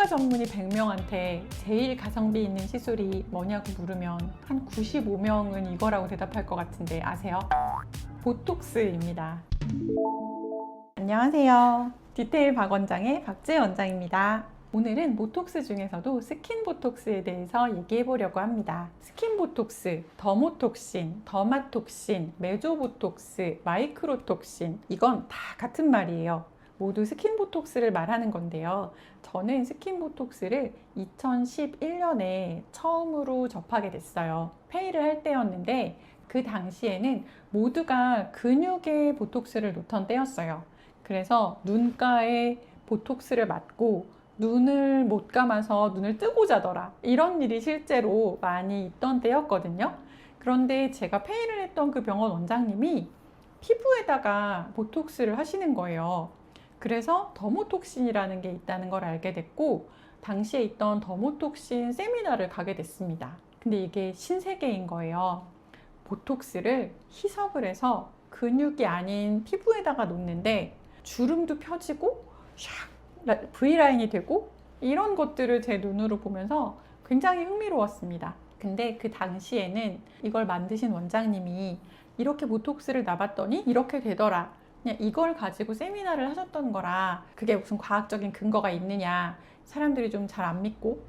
전문의 100명한테 제일 가성비 있는 시술이 뭐냐고 물으면 한 95명은 이거라고 대답할 것 같은데 아세요? 보톡스입니다. 안녕하세요. 디테일 박 원장의 박지혜 원장입니다. 오늘은 보톡스 중에서도 스킨 보톡스에 대해서 얘기해 보려고 합니다. 스킨 보톡스, 더모톡신, 더마톡신, 메조보톡스, 마이크로톡신, 이건 다 같은 말이에요. 모두 스킨 보톡스를 말하는 건데요. 저는 스킨 보톡스를 2011년에 처음으로 접하게 됐어요. 페이를 할 때였는데 그 당시에는 모두가 근육에 보톡스를 놓던 때였어요. 그래서 눈가에 보톡스를 맞고 눈을 못 감아서 눈을 뜨고 자더라, 이런 일이 실제로 많이 있던 때였거든요. 그런데 제가 페이를 했던 그 병원 원장님이 피부에다가 보톡스를 하시는 거예요. 그래서 더모톡신이라는 게 있다는 걸 알게 됐고, 당시에 있던 더모톡신 세미나를 가게 됐습니다. 근데 이게 신세계인 거예요. 보톡스를 희석을 해서 근육이 아닌 피부에다가 놓는데 주름도 펴지고 샥 V라인이 되고, 이런 것들을 제 눈으로 보면서 굉장히 흥미로웠습니다. 근데 그 당시에는 이걸 만드신 원장님이 이렇게 보톡스를 놔봤더니 이렇게 되더라, 그냥 이걸 가지고 세미나를 하셨던 거라 그게 무슨 과학적인 근거가 있느냐, 사람들이 좀 잘 안 믿고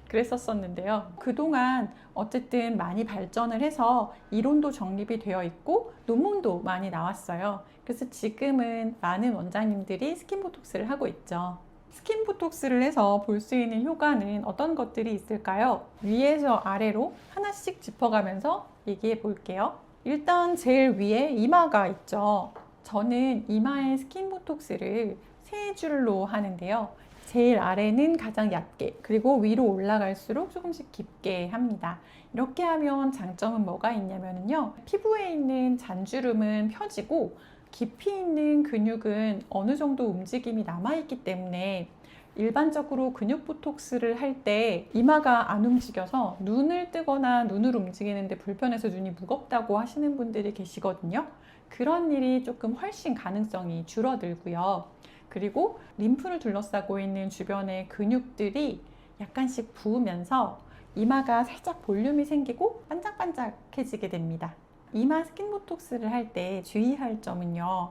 그랬었는데요. 그동안 어쨌든 많이 발전을 해서 이론도 정립이 되어 있고 논문도 많이 나왔어요. 그래서 지금은 많은 원장님들이 스킨 보톡스를 하고 있죠. 스킨 보톡스를 해서 볼 수 있는 효과는 어떤 것들이 있을까요? 위에서 아래로 하나씩 짚어가면서 얘기해 볼게요. 일단 제일 위에 이마가 있죠. 저는 이마에 스킨 보톡스를 3줄로 하는데요. 제일 아래는 가장 얕게, 그리고 위로 올라갈수록 조금씩 깊게 합니다. 이렇게 하면 장점은 뭐가 있냐면요, 피부에 있는 잔주름은 펴지고 깊이 있는 근육은 어느 정도 움직임이 남아있기 때문에 일반적으로 근육 보톡스를 할 때 이마가 안 움직여서 눈을 뜨거나 눈을 움직이는데 불편해서 눈이 무겁다고 하시는 분들이 계시거든요. 그런 일이 조금 훨씬 가능성이 줄어들고요. 그리고 림프를 둘러싸고 있는 주변의 근육들이 약간씩 부으면서 이마가 살짝 볼륨이 생기고 반짝반짝해지게 됩니다. 이마 스킨 보톡스를 할 때 주의할 점은요,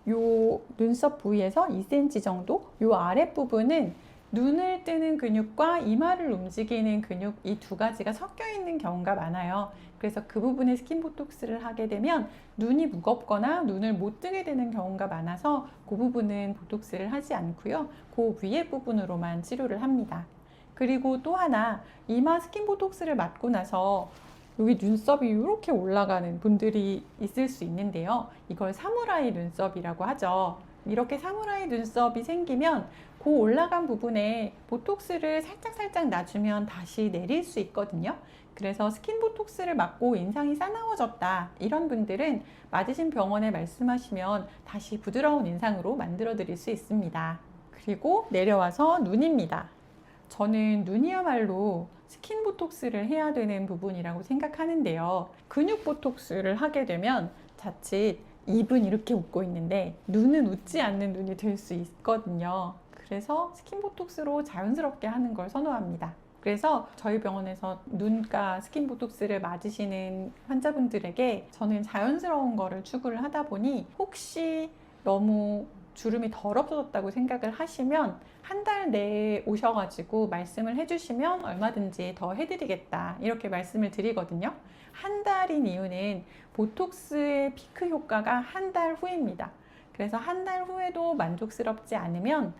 요 눈썹 부위에서 2cm 정도, 요 아랫부분은 눈을 뜨는 근육과 이마를 움직이는 근육, 이 두 가지가 섞여 있는 경우가 많아요. 그래서 그 부분에 스킨 보톡스를 하게 되면 눈이 무겁거나 눈을 못 뜨게 되는 경우가 많아서 그 부분은 보톡스를 하지 않고요, 그 위에 부분으로만 치료를 합니다. 그리고 또 하나, 이마 스킨 보톡스를 맞고 나서 여기 눈썹이 이렇게 올라가는 분들이 있을 수 있는데요. 이걸 사무라이 눈썹이라고 하죠. 이렇게 사무라이 눈썹이 생기면 그 올라간 부분에 보톡스를 살짝 놔주면 다시 내릴 수 있거든요. 그래서 스킨 보톡스를 맞고 인상이 싸나워졌다, 이런 분들은 맞으신 병원에 말씀하시면 다시 부드러운 인상으로 만들어 드릴 수 있습니다. 그리고 내려와서 눈입니다. 저는 눈이야말로 스킨 보톡스를 해야 되는 부분이라고 생각하는데요. 근육 보톡스를 하게 되면 자칫 입은 이렇게 웃고 있는데 눈은 웃지 않는 눈이 될 수 있거든요. 그래서 스킨 보톡스로 자연스럽게 하는 걸 선호합니다. 그래서 저희 병원에서 눈가 스킨 보톡스를 맞으시는 환자분들에게 저는 자연스러운 거를 추구를 하다 보니, 혹시 너무 주름이 덜 없어졌다고 생각을 하시면 한 달 내에 오셔가지고 말씀을 해주시면 얼마든지 더 해드리겠다, 이렇게 말씀을 드리거든요. 한 달인 이유는 보톡스의 피크 효과가 한 달 후입니다. 그래서 한 달 후에도 만족스럽지 않으면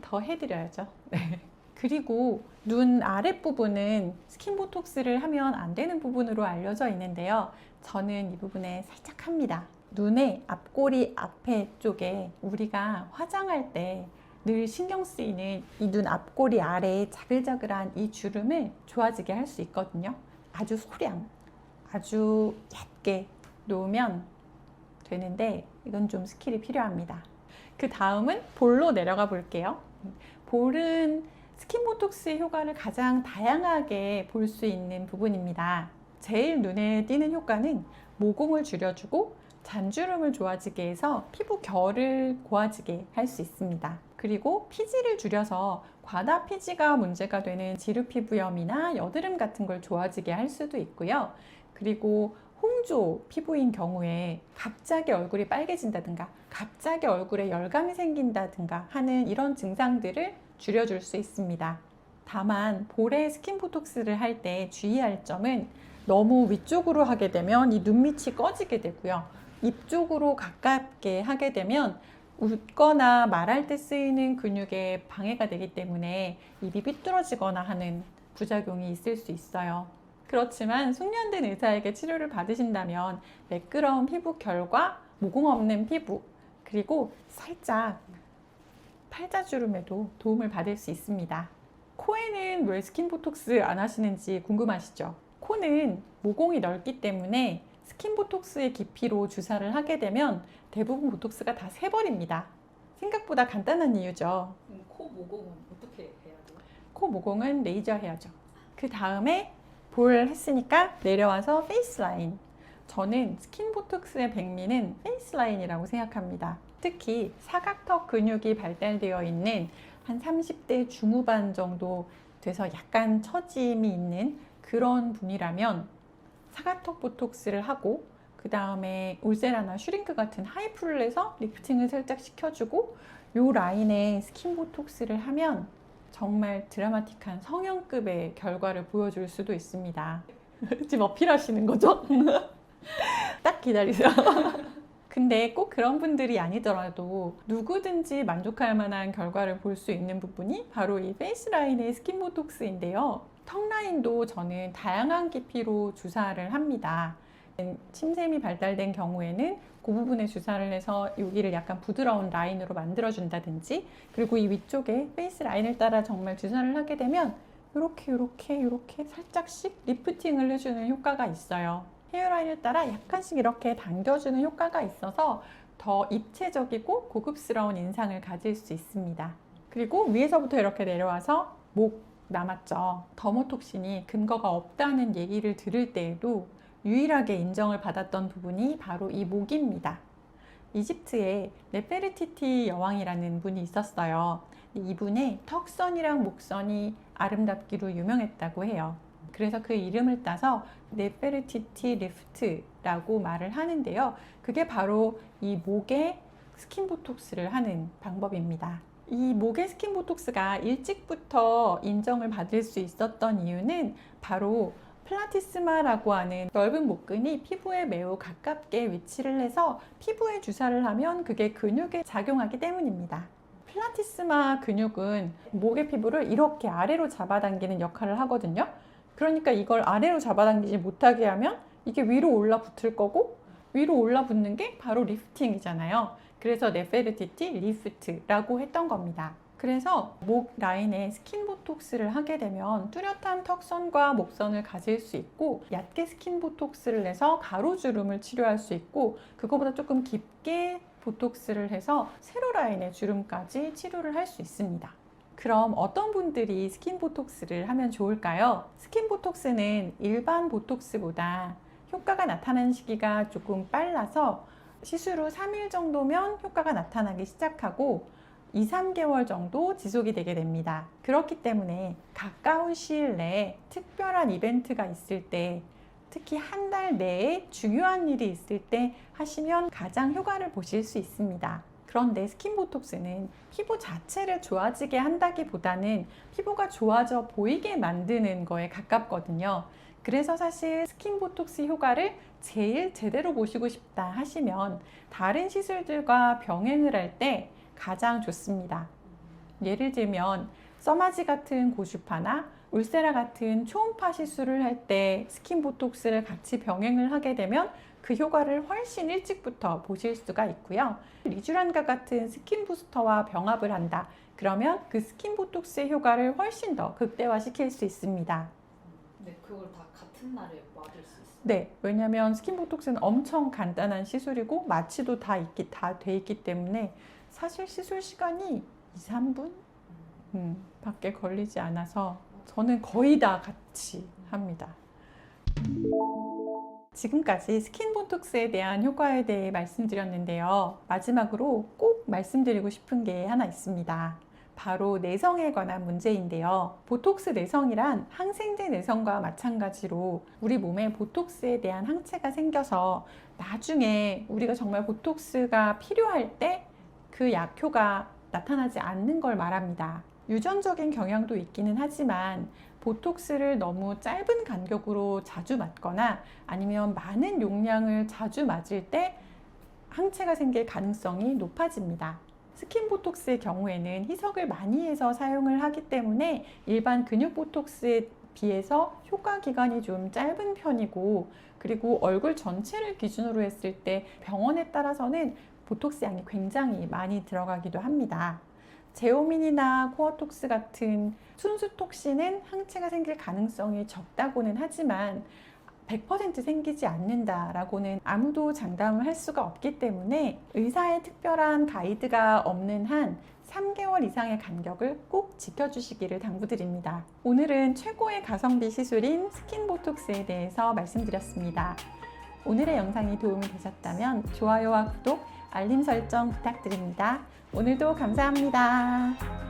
더 해드려야죠. 네. 그리고 눈 아랫부분은 스킨 보톡스를 하면 안 되는 부분으로 알려져 있는데요. 저는 이 부분에 살짝 합니다. 눈의 앞꼬리 앞에 쪽에 우리가 화장할 때 늘 신경 쓰이는 이 눈 앞꼬리 아래에 자글자글한 이 주름을 좋아지게 할 수 있거든요. 아주 소량, 아주 얕게 놓으면 되는데 이건 좀 스킬이 필요합니다. 그 다음은 볼로 내려가 볼게요. 볼은 스킨 보톡스의 효과를 가장 다양하게 볼 수 있는 부분입니다. 제일 눈에 띄는 효과는 모공을 줄여주고 잔주름을 좋아지게 해서 피부 결을 고와지게 할 수 있습니다. 그리고 피지를 줄여서 과다 피지가 문제가 되는 지루 피부염이나 여드름 같은 걸 좋아지게 할 수도 있고요. 그리고 홍조 피부인 경우에 갑자기 얼굴이 빨개진다든가 갑자기 얼굴에 열감이 생긴다든가 하는 이런 증상들을 줄여줄 수 있습니다. 다만 볼에 스킨 보톡스를 할 때 주의할 점은 너무 위쪽으로 하게 되면 이 눈밑이 꺼지게 되고요. 입 쪽으로 가깝게 하게 되면 웃거나 말할 때 쓰이는 근육에 방해가 되기 때문에 입이 삐뚤어지거나 하는 부작용이 있을 수 있어요. 그렇지만 숙련된 의사에게 치료를 받으신다면 매끄러운 피부 결과 모공 없는 피부 그리고 살짝 팔자주름에도 도움을 받을 수 있습니다. 코에는 왜 스킨 보톡스 안 하시는지 궁금하시죠? 코는 모공이 넓기 때문에 스킨 보톡스의 깊이로 주사를 하게 되면 대부분 보톡스가 다 새버립니다. 생각보다 간단한 이유죠. 코 모공은 어떻게 해야 돼요? 코 모공은 레이저 해야죠. 그 다음에 볼 했으니까 내려와서 페이스 라인. 저는 스킨 보톡스의 백미는 페이스 라인이라고 생각합니다. 특히 사각턱 근육이 발달되어 있는 한 30대 중후반 정도 돼서 약간 처짐이 있는 그런 분이라면 사각턱 보톡스를 하고 그 다음에 울세라나 슈링크 같은 하이프를 해서 리프팅을 살짝 시켜주고 요 라인에 스킨 보톡스를 하면 정말 드라마틱한 성형급의 결과를 보여줄 수도 있습니다. 지금 어필하시는 거죠? 딱 기다리세요. 근데 꼭 그런 분들이 아니더라도 누구든지 만족할 만한 결과를 볼 수 있는 부분이 바로 이 페이스 라인의 스킨 보톡스인데요. 턱 라인도 저는 다양한 깊이로 주사를 합니다. 침샘이 발달된 경우에는 그 부분에 주사를 해서 여기를 약간 부드러운 라인으로 만들어준다든지 그리고 이 위쪽에 페이스 라인을 따라 정말 주사를 하게 되면 이렇게 살짝씩 리프팅을 해주는 효과가 있어요. 헤어라인을 따라 약간씩 이렇게 당겨주는 효과가 있어서 더 입체적이고 고급스러운 인상을 가질 수 있습니다. 그리고 위에서부터 이렇게 내려와서 목 남았죠. 더모톡신이 근거가 없다는 얘기를 들을 때에도 유일하게 인정을 받았던 부분이 바로 이 목입니다. 이집트에 네페르티티 여왕이라는 분이 있었어요. 이분의 턱선이랑 목선이 아름답기로 유명했다고 해요. 그래서 그 이름을 따서 네페르티티 리프트라고 말을 하는데요. 그게 바로 이 목에 스킨 보톡스를 하는 방법입니다. 이 목의 스킨 보톡스가 일찍부터 인정을 받을 수 있었던 이유는 바로 플라티스마라고 하는 넓은 목근이 피부에 매우 가깝게 위치를 해서 피부에 주사를 하면 그게 근육에 작용하기 때문입니다. 플라티스마 근육은 목의 피부를 이렇게 아래로 잡아당기는 역할을 하거든요. 그러니까 이걸 아래로 잡아당기지 못하게 하면 이게 위로 올라붙을 거고 위로 올라붙는 게 바로 리프팅이잖아요. 그래서 네페르티티 리프트라고 했던 겁니다. 그래서 목 라인에 스킨 보톡스를 하게 되면 뚜렷한 턱선과 목선을 가질 수 있고 얕게 스킨 보톡스를 해서 가로주름을 치료할 수 있고 그거보다 조금 깊게 보톡스를 해서 세로 라인의 주름까지 치료를 할 수 있습니다. 그럼 어떤 분들이 스킨 보톡스를 하면 좋을까요? 스킨 보톡스는 일반 보톡스보다 효과가 나타나는 시기가 조금 빨라서 시술 후 3일 정도면 효과가 나타나기 시작하고 2, 3개월 정도 지속이 되게 됩니다. 그렇기 때문에 가까운 시일 내에 특별한 이벤트가 있을 때 특히 한 달 내에 중요한 일이 있을 때 하시면 가장 효과를 보실 수 있습니다. 그런데 스킨 보톡스는 피부 자체를 좋아지게 한다기보다는 피부가 좋아져 보이게 만드는 거에 가깝거든요. 그래서 사실 스킨 보톡스 효과를 제일 제대로 보시고 싶다 하시면 다른 시술들과 병행을 할 때 가장 좋습니다. 예를 들면 써마지 같은 고주파나 울세라 같은 초음파 시술을 할 때 스킨 보톡스를 같이 병행을 하게 되면 그 효과를 훨씬 일찍부터 보실 수가 있고요. 리쥬란과 같은 스킨 부스터와 병합을 한다. 그러면 그 스킨 보톡스의 효과를 훨씬 더 극대화시킬 수 있습니다. 네, 그걸 다 같은 날에 맞을 수 있어요? 네, 왜냐하면 스킨 보톡스는 엄청 간단한 시술이고 마취도 다 돼 있기 때문에 사실 시술 시간이 2, 3분 밖에 걸리지 않아서 저는 거의 다 같이 합니다. 지금까지 스킨 보톡스에 대한 효과에 대해 말씀드렸는데요. 마지막으로 꼭 말씀드리고 싶은 게 하나 있습니다. 바로 내성에 관한 문제인데요. 보톡스 내성이란 항생제 내성과 마찬가지로 우리 몸에 보톡스에 대한 항체가 생겨서 나중에 우리가 정말 보톡스가 필요할 때 그 약효가 나타나지 않는 걸 말합니다. 유전적인 경향도 있기는 하지만 보톡스를 너무 짧은 간격으로 자주 맞거나 아니면 많은 용량을 자주 맞을 때 항체가 생길 가능성이 높아집니다. 스킨 보톡스의 경우에는 희석을 많이 해서 사용을 하기 때문에 일반 근육 보톡스에 비해서 효과 기간이 좀 짧은 편이고, 그리고 얼굴 전체를 기준으로 했을 때 병원에 따라서는 보톡스 양이 굉장히 많이 들어가기도 합니다. 제오민이나 코어톡스 같은 순수 톡신은 항체가 생길 가능성이 적다고는 하지만 100% 생기지 않는다라고는 아무도 장담을 할 수가 없기 때문에 의사의 특별한 가이드가 없는 한 3개월 이상의 간격을 꼭 지켜주시기를 당부드립니다. 오늘은 최고의 가성비 시술인 스킨 보톡스에 대해서 말씀드렸습니다. 오늘의 영상이 도움이 되셨다면 좋아요와 구독, 알림 설정 부탁드립니다. 오늘도 감사합니다.